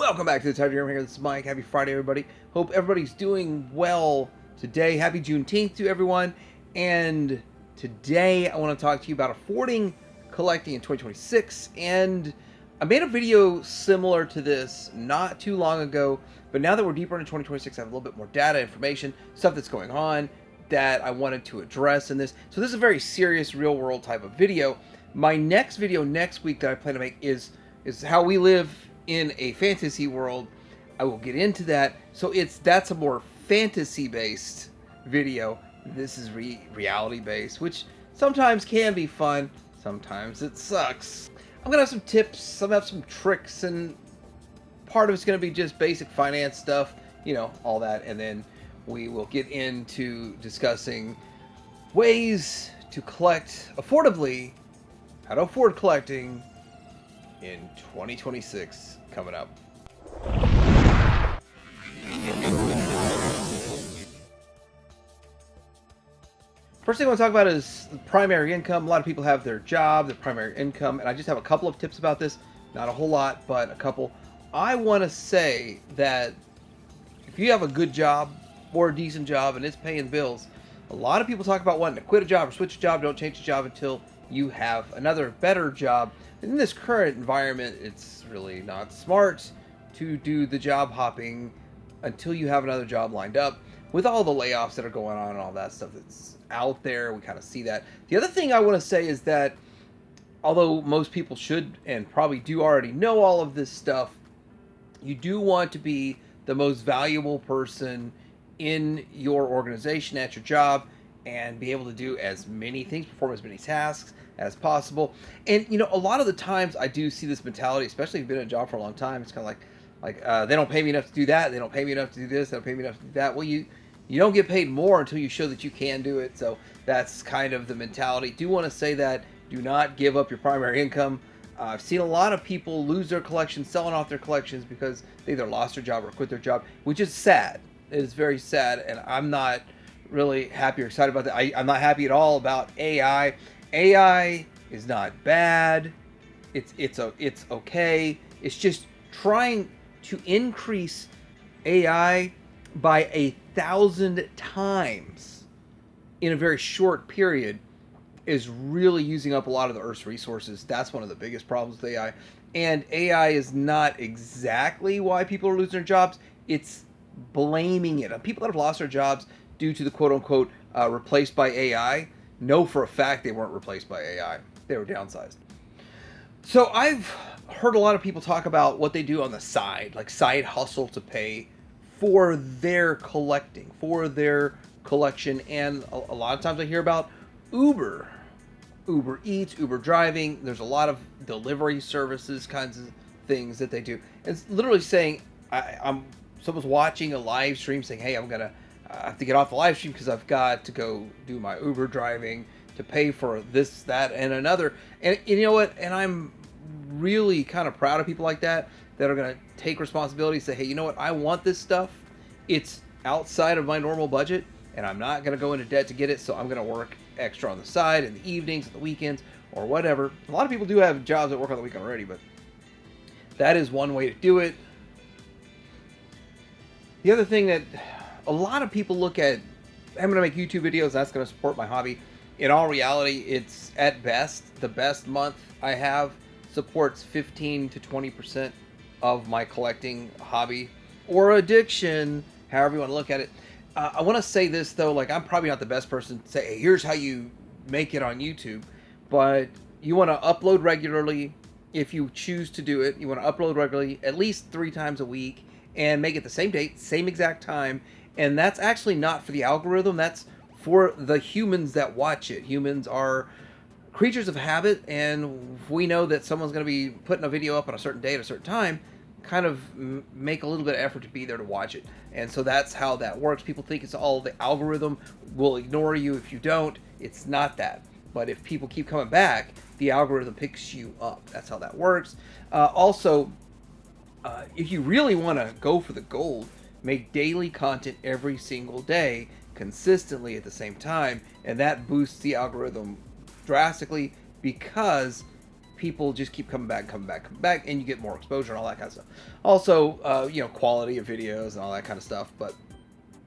Welcome back to the Tiger Gamer here. This is Mike. Happy Friday, everybody. Hope everybody's doing well today. Happy Juneteenth to everyone. And today I want to talk to you about affording collecting in 2026. And I made a video similar to this not too long ago, but now that we're deeper into 2026, I have a little bit more data, information, stuff that's going on that I wanted to address in this. So this is a very serious, real-world type of video. My next video next week that I plan to make is how we live in a fantasy world. I will get into that. So that's a more fantasy-based video. This is reality-based, which sometimes can be fun. Sometimes it sucks. I'm gonna have some tips. I'm gonna have some tricks, and part of it's gonna be just basic finance stuff, you know, all that, and then we will get into discussing ways to collect affordably, how to afford collecting in 2026 coming up. First thing I want to talk about is the primary income. A lot of people have their job, their primary income, and I just have a couple of tips about this. Not a whole lot, but a couple. I want to say that if you have a good job or a decent job and it's paying bills, a lot of people talk about wanting to quit a job or switch a job. Don't change a job until you have another better job. In this current environment, it's really not smart to do the job hopping until you have another job lined up. With all the layoffs that are going on and all that stuff that's out there, we kind of see that. The other thing I want to say is that although most people should and probably do already know all of this stuff, you do want to be the most valuable person in your organization at your job and be able to do as many things, perform as many tasks as possible. And you know, a lot of the times I do see this mentality, especially if you've been in a job for a long time. It's kind of like they don't pay me enough to do that, they don't pay me enough to do this, they don't pay me enough to do that. Well, you don't get paid more until you show that you can do it. So that's kind of the mentality. Do want to say that do not give up your primary income. I've seen a lot of people lose their collections, selling off their collections because they either lost their job or quit their job, which is sad. It is very sad, and I'm not really happy or excited about that. I'm not happy at all about AI. AI is not bad. It's okay. It's just trying to increase AI by 1,000 times in a very short period is really using up a lot of the Earth's resources. That's one of the biggest problems with AI. And AI is not exactly why people are losing their jobs. It's blaming it. People that have lost their jobs due to the quote-unquote replaced by AI know for a fact they weren't replaced by AI. They were downsized. So I've heard a lot of people talk about what they do on the side, like side hustle to pay for their collecting, for their collection. And a lot of times I hear about Uber Eats, Uber driving. There's a lot of delivery services, kinds of things that they do. It's literally saying, someone's watching a live stream saying, hey, I have to get off the live stream because I've got to go do my Uber driving to pay for this, that, and another. And you know what? And I'm really kind of proud of people like that are going to take responsibility, say, hey, you know what? I want this stuff. It's outside of my normal budget, and I'm not going to go into debt to get it, so I'm going to work extra on the side in the evenings, and the weekends, or whatever. A lot of people do have jobs that work on the weekend already, but that is one way to do it. The other thing that a lot of people look at, I'm going to make YouTube videos, that's going to support my hobby. In all reality, it's at best, the best month I have supports 15 to 20% of my collecting hobby or addiction, however you want to look at it. I want to say this though, like I'm probably not the best person to say, hey, here's how you make it on YouTube, but you want to upload regularly if you choose to do it. You want to upload regularly, at least 3 times a week, and make it the same date, same exact time. And that's actually not for the algorithm. That's for the humans that watch it. Humans are creatures of habit, and we know that someone's going to be putting a video up on a certain day at a certain time, kind of make a little bit of effort to be there to watch it. And so that's how that works. People think it's all the algorithm will ignore you if you don't. It's not that. But if people keep coming back, the algorithm picks you up. That's how that works. Also, if you really want to go for the gold, make daily content every single day consistently at the same time, and that boosts the algorithm drastically because people just keep coming back, coming back, and you get more exposure and all that kind of stuff. Also, quality of videos and all that kind of stuff. But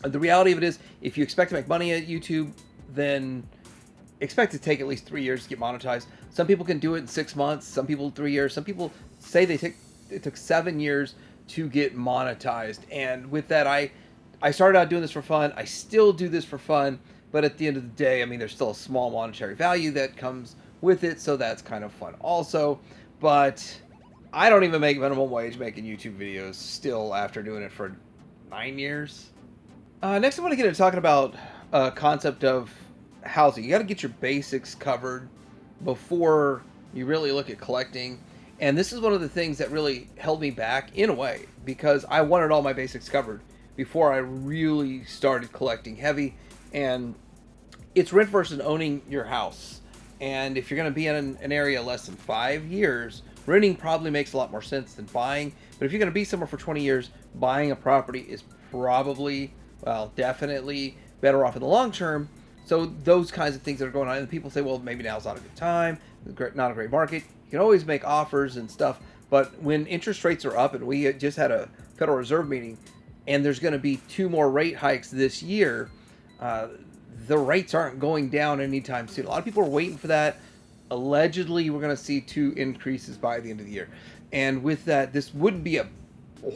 the reality of it is, if you expect to make money at YouTube, then expect to take at least 3 years to get monetized. Some people can do it in 6 months. Some people 3 years. Some people say it took 7 years to get monetized. And with that, I started out doing this for fun. I still do this for fun, but at the end of the day, I mean, there's still a small monetary value that comes with it, so that's kind of fun also. But I don't even make minimum wage making YouTube videos still after doing it for 9 years. Next, I want to get into talking about a concept of housing. You got to get your basics covered before you really look at collecting. And this is one of the things that really held me back in a way, because I wanted all my basics covered before I really started collecting heavy. And it's rent versus owning your house. And if you're going to be in an area less than 5 years, renting probably makes a lot more sense than buying. But if you're going to be somewhere for 20 years, buying a property is probably, well, definitely better off in the long term. So those kinds of things that are going on, and people say, well, maybe now's not a good time, not a great market. You can always make offers and stuff, but when interest rates are up, and we just had a Federal Reserve meeting, and there's going to be 2 more rate hikes this year, the rates aren't going down anytime soon. A lot of people are waiting for that. Allegedly, we're going to see 2 increases by the end of the year. And with that, this wouldn't be a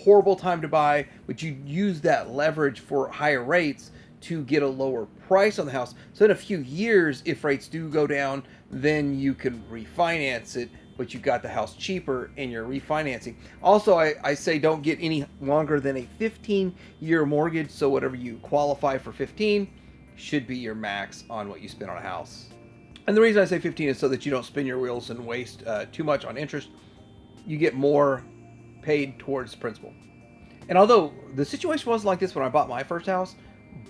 horrible time to buy, but you use that leverage for higher rates to get a lower price on the house. So in a few years, if rates do go down, then you can refinance it, but you got the house cheaper and you're refinancing. Also, I say don't get any longer than a 15-year mortgage. So whatever you qualify for 15 should be your max on what you spend on a house. And the reason I say 15 is so that you don't spin your wheels and waste too much on interest. You get more paid towards principal. And although the situation wasn't like this when I bought my first house,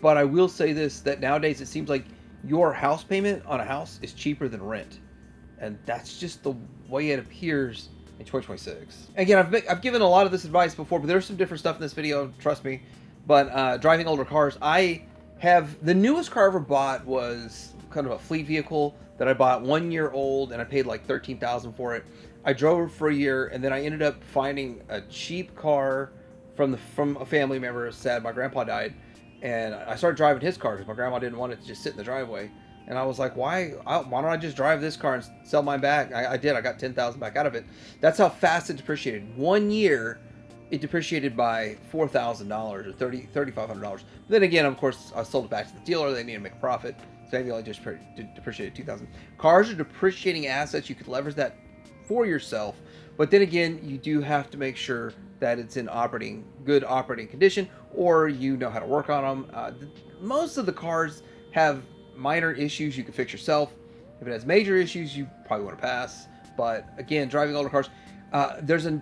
but I will say this, that nowadays it seems like your house payment on a house is cheaper than rent. And that's just the way it appears in 2026. Again, I've given a lot of this advice before, but there's some different stuff in this video, trust me. But driving older cars, I have, the newest car I ever bought was kind of a fleet vehicle that I bought 1 year old, and I paid like $13,000 for it. I drove it for a year, and then I ended up finding a cheap car from a family member. It was sad, my grandpa died. And I started driving his car because my grandma didn't want it to just sit in the driveway. And I was like, why don't I just drive this car and sell mine back? I did. I got $10,000 back out of it. That's how fast it depreciated. 1 year, it depreciated by $4,000 or $3,500. Then again, of course, I sold it back to the dealer. They needed to make a profit. So maybe I just depreciated $2,000. Cars are depreciating assets. You could leverage that for yourself. But then again, you do have to make sure that it's in good operating condition, or you know how to work on them. Most of the cars have minor issues you can fix yourself. If it has major issues, you probably want to pass. But again, driving older cars, there's a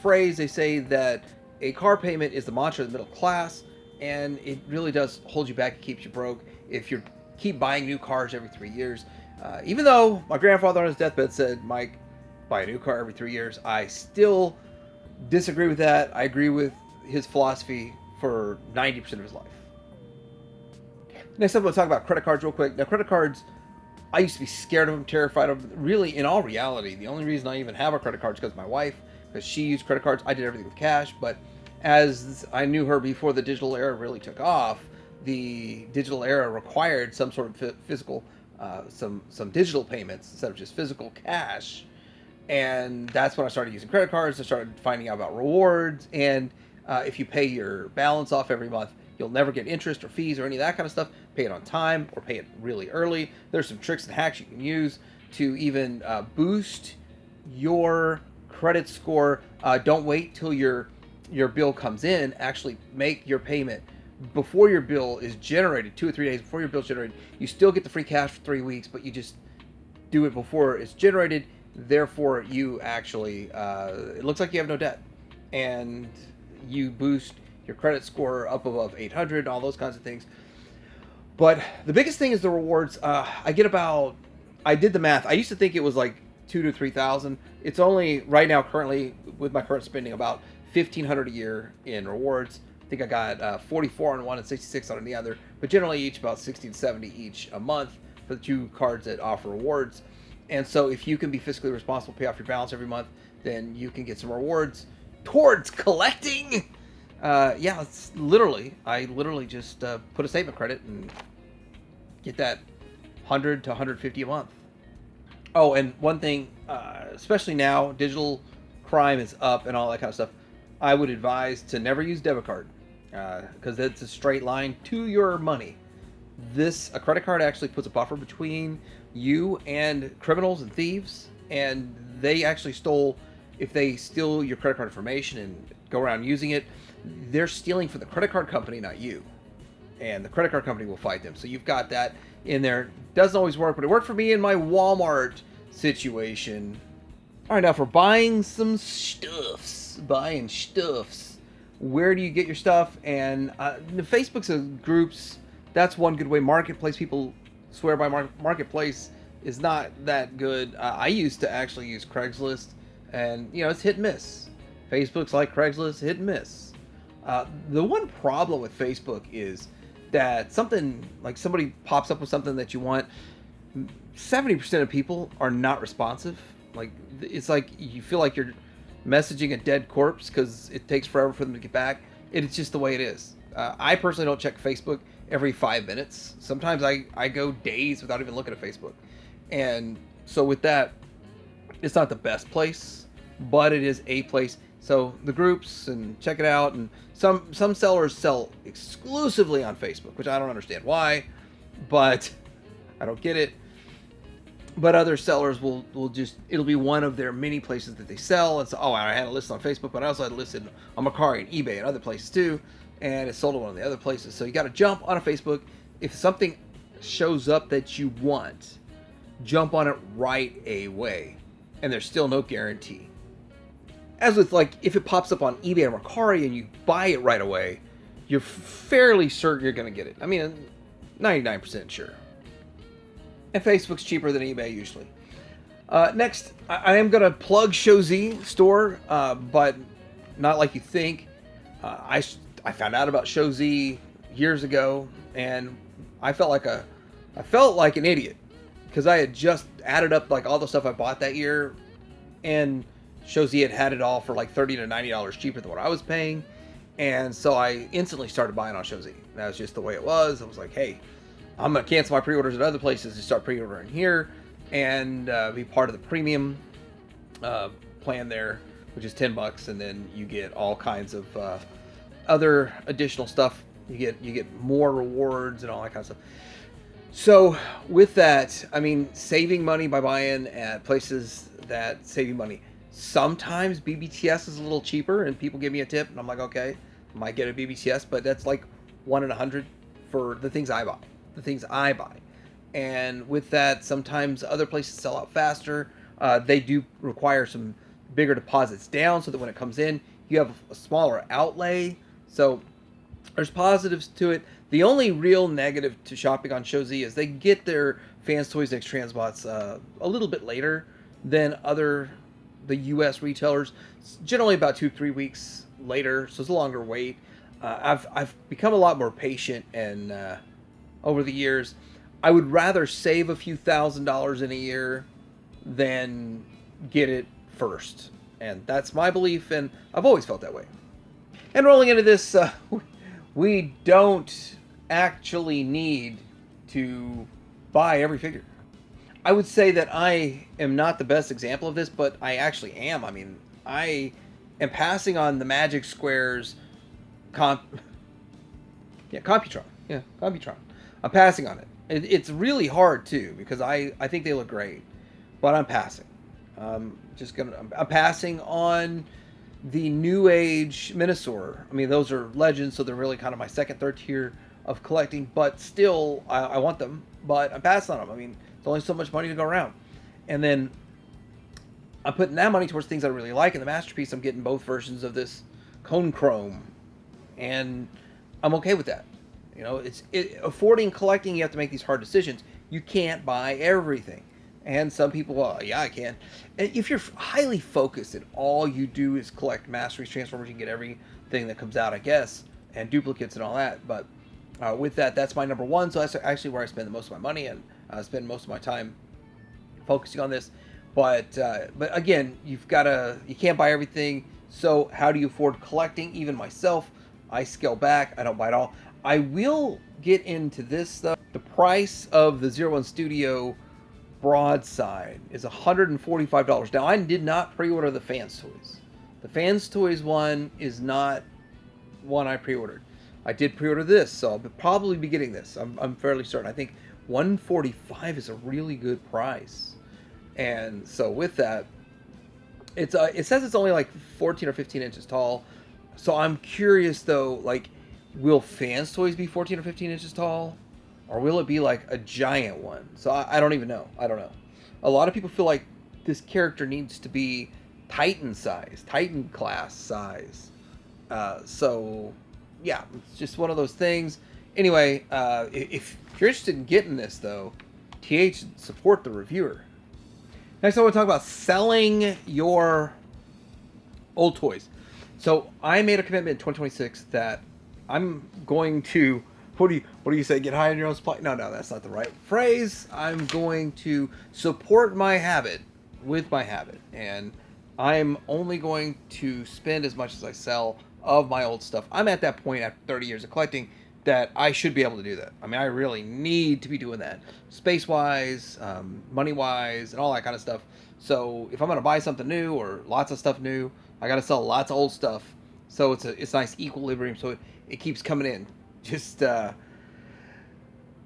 phrase, they say that a car payment is the mantra of the middle class, and it really does hold you back. It keeps you broke if you keep buying new cars every 3 years. Even though my grandfather on his deathbed said, Mike, buy a new car every 3 years, I still disagree with that. I agree with his philosophy for 90% of his life. Next up, we'll talk about credit cards real quick. Now, credit cards, I used to be scared of them, terrified of them. Really, in all reality, the only reason I even have a credit card is because of my wife, because she used credit cards. I did everything with cash, but as I knew her before the digital era really took off, the digital era required some sort of physical, some digital payments instead of just physical cash. And that's when I started using credit cards. I started finding out about rewards. And if you pay your balance off every month, you'll never get interest or fees or any of that kind of stuff. Pay it on time or pay it really early. There's some tricks and hacks you can use to even boost your credit score. Don't wait till your bill comes in. Actually make your payment before your bill is generated, 2 or 3 days before your bill is generated. You still get the free cash for 3 weeks, but you just do it before it's generated. Therefore, you actually, it looks like you have no debt, and you boost your credit score up above 800, all those kinds of things. But the biggest thing is the rewards. I did the math. I used to think it was like 2,000 to 3,000. It's only right now, currently, with my current spending, about 1,500 a year in rewards. I think I got 44 on one and 66 on the other, but generally each about 60 to 70 each a month for the 2 cards that offer rewards. And so if you can be fiscally responsible, pay off your balance every month, then you can get some rewards towards collecting. Yeah, it's I literally just put a statement credit and get that 100 to 150 a month. Oh, and one thing, especially now, digital crime is up and all that kind of stuff. I would advise to never use debit card because it's a straight line to your money. A credit card actually puts a buffer between you and criminals and thieves, and they actually if they steal your credit card information and go around using it, they're stealing from the credit card company, not you. And the credit card company will fight them. So you've got that in there. Doesn't always work, but it worked for me in my Walmart situation. All right, now for buying some stuffs. Where do you get your stuff? And the Facebook's groups, that's one good way. Marketplace, people swear by Marketplace is not that good. I used to actually use Craigslist, and it's hit and miss. Facebook's like Craigslist, hit and miss. The one problem with Facebook is that somebody pops up with something that you want. 70% of people are not responsive. Like, it's like you feel like you're messaging a dead corpse because it takes forever for them to get back. It's just the way it is. I personally don't check Facebook every 5 minutes. Sometimes I go days without even looking at Facebook. And so with that, it's not the best place, but it is a place. So the groups, and check it out. And some sellers sell exclusively on Facebook, which I don't understand why, but I don't get it. But other sellers will it'll be one of their many places that they sell. And so, I had a list on Facebook, but I also had a list on Mercari and eBay and other places too. And it's sold at one of the other places. So you got to jump on a Facebook. If something shows up that you want, jump on it right away. And there's still no guarantee. As with, like, if it pops up on eBay or Mercari and you buy it right away, you're fairly certain you're going to get it. I mean, 99% sure. And Facebook's cheaper than eBay usually. Next, I am going to plug ShowZ store, but not like you think. I found out about ShowZ years ago, and I felt like an idiot because I had just added up like all the stuff I bought that year, and ShowZ had it all for like $30 to $90 cheaper than what I was paying, and so I instantly started buying on ShowZ. That was just the way it was. I was like, hey, I'm going to cancel my pre-orders at other places to start pre-ordering here and be part of the premium plan there, which is $10, and then you get all kinds of other additional stuff. You get more rewards and all that kind of stuff. So with that, I mean, saving money by buying at places that save you money. Sometimes BBTS is a little cheaper, and people give me a tip, and I'm like, okay, I might get a BBTS, but that's like 1 in 100 for the things I buy. And with that, sometimes other places sell out faster. They do require some bigger deposits down so that when it comes in, you have a smaller outlay. So there's positives to it. The only real negative to shopping on ShowZ is they get their Fans Toys Next Transbots a little bit later than the U.S. retailers. It's generally about 2-3 weeks later, so it's a longer wait. I've become a lot more patient, and over the years, I would rather save a few $1,000s in a year than get it first. And that's my belief, and I've always felt that way. And rolling into this, we don't actually need to buy every figure. I would say that I am not the best example of this, but I actually am. I mean, I am passing on the Magic Squares Computron. Yeah, Computron. I'm passing on it. It's really hard too because I think they look great, but I'm passing. I'm passing on the New Age Minosaur. I mean, those are legends, so they're really kind of my second, third tier of collecting. But still, I want them. But I'm passing on them. I mean, there's only so much money to go around, and then I'm putting that money towards things I really like. In the Masterpiece, I'm getting both versions of this Cone Chrome, and I'm okay with that. You know, affording collecting, you have to make these hard decisions. You can't buy everything. And some people, well, yeah, I can. And if you're highly focused and all you do is collect Masteries, Transformers, you can get everything that comes out, I guess, and duplicates and all that. But with that, that's my number one. So that's actually where I spend the most of my money, and spend most of my time focusing on this. But again, you can't buy everything. So how do you afford collecting? Even myself, I scale back. I don't buy it all. I will get into this though. The price of the Zero One Studio broadside is $145. Now I did not pre-order the Fans Toys. The Fans Toys one is not one I pre-ordered. I did pre-order this, so I'll probably be getting this. I'm fairly certain. I think 145 is a really good price. And so with that, it says it's only like 14 or 15 inches tall. So I'm curious though, like, will Fans Toys be 14 or 15 inches tall? Or will it be like a giant one? So I don't even know. I don't know. A lot of people feel like this character needs to be Titan size, Titan class size. So yeah, it's just one of those things. Anyway, if you're interested in getting this though, TH, support the reviewer. Next, I want to talk about selling your old toys. So I made a commitment in 2026 that I'm going to, what do you say? Get high on your own supply? No, that's not the right phrase. I'm going to support my habit with my habit, and I'm only going to spend as much as I sell of my old stuff. I'm at that point after 30 years of collecting that I should be able to do that. I mean, I really need to be doing that, space-wise, money-wise, and all that kind of stuff. So if I'm going to buy something new or lots of stuff new, I got to sell lots of old stuff. So it's a nice equilibrium. So it keeps coming in.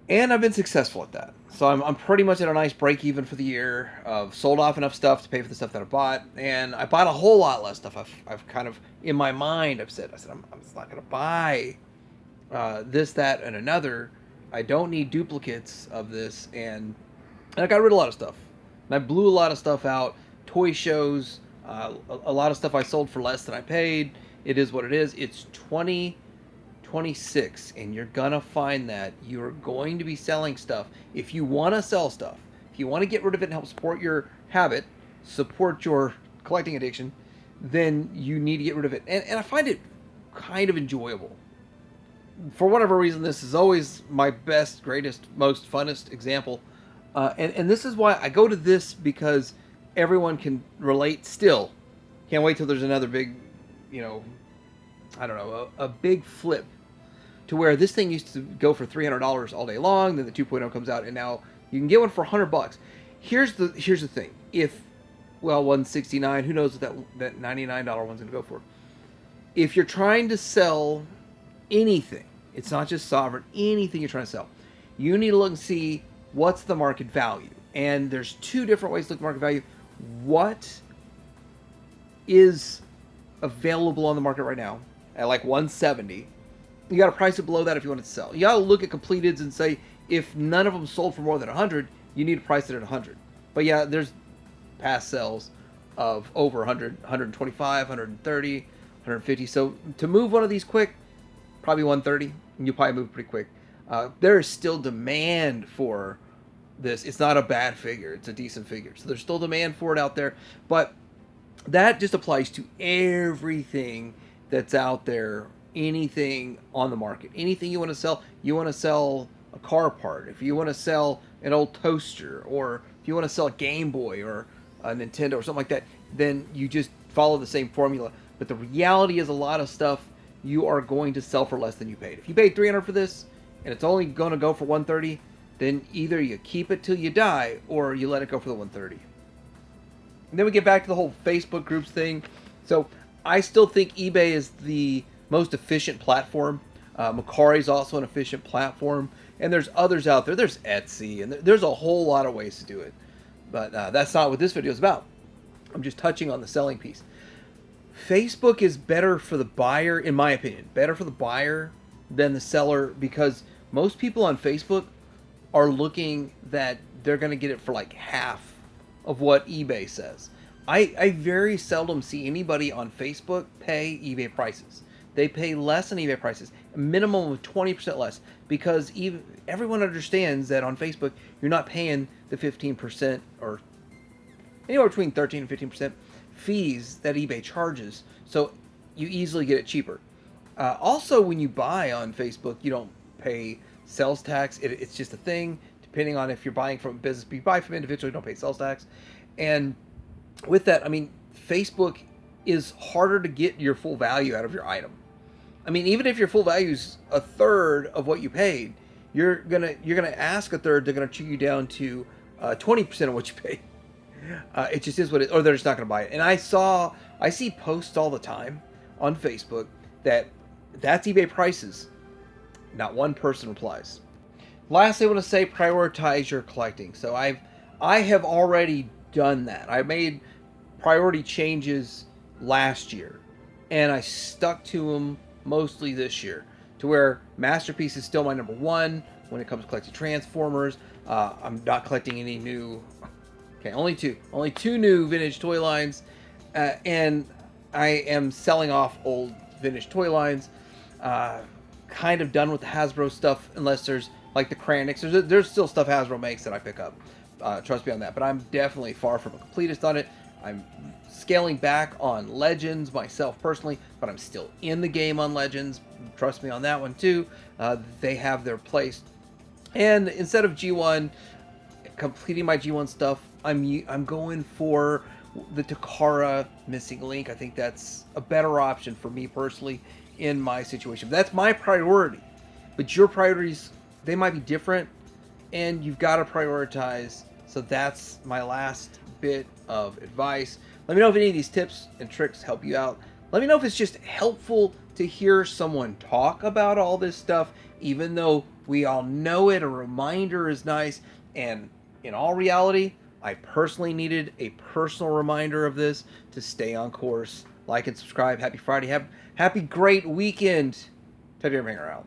And I've been successful at that. So I'm pretty much at a nice break even for the year. I've sold off enough stuff to pay for the stuff that I bought, and I bought a whole lot less stuff. I've kind of in my mind I said I'm not going to buy this, that, and another. I don't need duplicates of this, and I got rid of a lot of stuff. And I blew a lot of stuff out. Toy shows, a lot of stuff I sold for less than I paid. It is what it is. It's 2026, and you're gonna find that you're going to be selling stuff. If you want to sell stuff, if you want to get rid of it and help support your habit, support your collecting addiction, then you need to get rid of it. And I find it kind of enjoyable. For whatever reason, this is always my best, greatest, most funnest example. And this is why I go to this, because everyone can relate still. Can't wait till there's another big, I don't know, a big flip to where this thing used to go for $300 all day long. Then the 2.0 comes out, and now you can get one for $100. Here's the thing. If, well, 169, who knows what that $99 one's going to go for. If you're trying to sell anything, it's not just Sovereign, anything you're trying to sell, you need to look and see what's the market value. And there's two different ways to look at market value. What is available on the market right now at like 170? You got to price it below that if you want it to sell. You got to look at completeds and say, if none of them sold for more than 100, you need to price it at 100. But yeah, there's past sales of over 100, 125, 130, 150. So to move one of these quick, probably 130, and you'll probably move pretty quick. There is still demand for this. It's not a bad figure. It's a decent figure. So there's still demand for it out there. But that just applies to everything that's out there, anything on the market. Anything you want to sell a car part, if you want to sell an old toaster, or if you want to sell a Game Boy or a Nintendo or something like that, then you just follow the same formula. But the reality is, a lot of stuff you are going to sell for less than you paid. If you paid $300 for this and it's only going to go for $130, then either you keep it till you die or you let it go for the $130. And then we get back to the whole Facebook groups thing. So I still think eBay is the most efficient platform. Mercari is also an efficient platform. And there's others out there. There's Etsy, and there's a whole lot of ways to do it. But that's not what this video is about. I'm just touching on the selling piece. Facebook is better for the buyer, in my opinion. Better for the buyer than the seller, because most people on Facebook are looking that they're going to get it for like half of what eBay says. I very seldom see anybody on Facebook pay eBay prices. They pay less than eBay prices, a minimum of 20% less, because everyone understands that on Facebook you're not paying the 15% or anywhere between 13 and 15% fees that eBay charges, so you easily get it cheaper. Also, when you buy on Facebook, you don't pay sales tax. It's just a thing to depending on if you're buying from a business. If you buy from individual, you don't pay sales tax. And with that, I mean, Facebook is harder to get your full value out of your item. I mean, even if your full value is a third of what you paid, you're gonna ask a third. They're gonna chew you down to 20% of what you paid. It just is what it, or they're just not gonna buy it. And I see posts all the time on Facebook that's eBay prices. Not one person replies. Lastly, I want to say prioritize your collecting. So I have already done that. I made priority changes last year, and I stuck to them mostly this year, to where Masterpiece is still my number one when it comes to collecting Transformers. I'm not collecting any new. Okay, only two new vintage toy lines, and I am selling off old vintage toy lines. Kind of done with the Hasbro stuff, unless there's like the Kranix. There's still stuff Hasbro makes that I pick up. Trust me on that. But I'm definitely far from a completist on it. I'm scaling back on Legends myself personally, but I'm still in the game on Legends. Trust me on that one too. They have their place. And instead of G1 completing my G1 stuff, I'm going for the Takara Missing Link. I think that's a better option for me personally in my situation. That's my priority. But your priorities, they might be different, and you've got to prioritize. So that's my last bit of advice. Let me know if any of these tips and tricks help you out. Let me know if it's just helpful to hear someone talk about all this stuff, even though we all know it. A reminder is nice. And in all reality, I personally needed a personal reminder of this to stay on course. Like and subscribe. Happy Friday. Happy great weekend. Teddy Hanger out.